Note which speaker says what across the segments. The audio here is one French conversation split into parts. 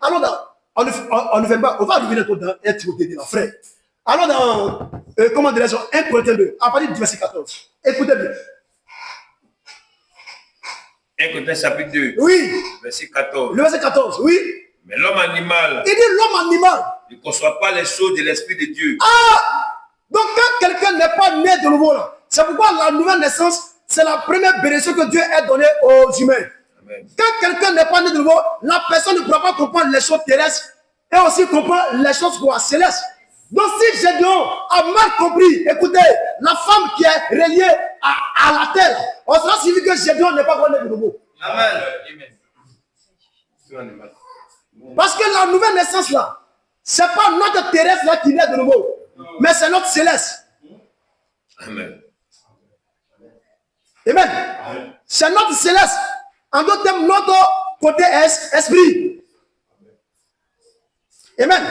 Speaker 1: Alors, on ne fait pas, on va revenir dans 1 Timothée 2, frère. Alors, dans, comment dirais-je, 1 Corinthiens 2, à partir du verset 14. Écoutez bien.
Speaker 2: 1 Corinthiens chapitre 2,
Speaker 1: oui.
Speaker 2: Verset 14.
Speaker 1: Le verset 14, oui.
Speaker 2: Mais l'homme animal,
Speaker 1: il dit l'homme animal
Speaker 2: ne conçoit pas les choses de l'Esprit de Dieu.
Speaker 1: Ah! Donc quand quelqu'un n'est pas né de nouveau, là, c'est pourquoi la nouvelle naissance, c'est la première bénédiction que Dieu a donnée aux humains. Amen. Quand quelqu'un n'est pas né de nouveau, la personne ne pourra pas comprendre les choses terrestres et aussi comprendre les choses célestes. Donc si Gédéon a mal compris, écoutez, la femme qui est reliée à la terre, on sera suivi que Gédéon n'est pas né de nouveau. Amen. Parce que la nouvelle naissance là, c'est pas notre terrestre là qui naît de nouveau, mais c'est notre céleste.
Speaker 2: Amen.
Speaker 1: Amen. C'est notre céleste. En d'autres termes, notre côté esprit. Amen.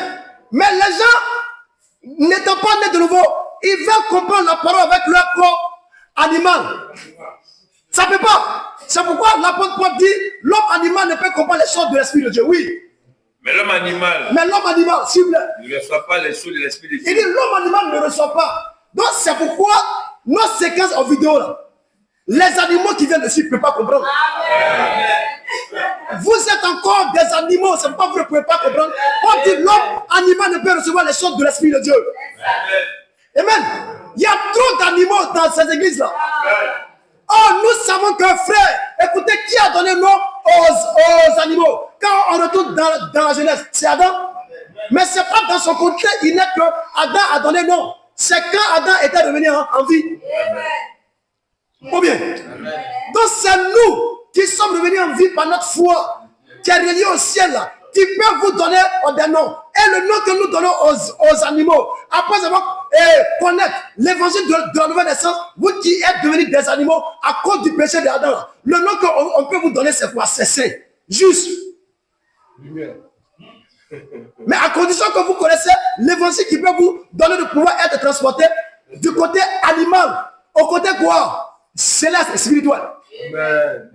Speaker 1: Mais les gens n'étant pas nés de nouveau, ils veulent comprendre la parole avec leur corps animal. Ça ne peut pas. C'est pourquoi l'apôtre Paul dit l'homme animal ne peut comprendre les choses de l'esprit de Dieu. Oui.
Speaker 2: Mais l'homme animal,
Speaker 1: s'il vous plaît,
Speaker 2: ne reçoit pas les choses de l'esprit de Dieu.
Speaker 1: Il dit l'homme animal ne reçoit pas. Donc c'est pourquoi nos séquences en vidéo là, les animaux qui viennent dessus ne peuvent pas comprendre. Amen. Vous êtes encore des animaux, c'est pourquoi vous ne pouvez pas comprendre. On dit l'homme animal ne peut recevoir les choses de l'esprit de Dieu. Amen. Amen. Il y a trop d'animaux dans ces églises là. Oh, nous savons qu'un frère, écoutez, qui a donné nom aux animaux? Quand on retourne dans la Genèse, c'est Adam. Mais ce n'est pas dans son côté inné que Adam a donné nom. C'est quand Adam était revenu en vie. Ou bien. Donc c'est nous qui sommes revenus en vie par notre foi, qui est relié au ciel là, qui peut vous donner des noms. Et le nom que nous donnons aux animaux, après avoir connaître l'évangile de la nouvelle naissance, vous qui êtes devenus des animaux à cause du péché d'Adam, le nom qu'on peut vous donner, c'est quoi? C'est saint, juste. Mais à condition que vous connaissez l'évangile qui peut vous donner le pouvoir être transporté du côté animal au côté quoi? Céleste et spirituel. Amen.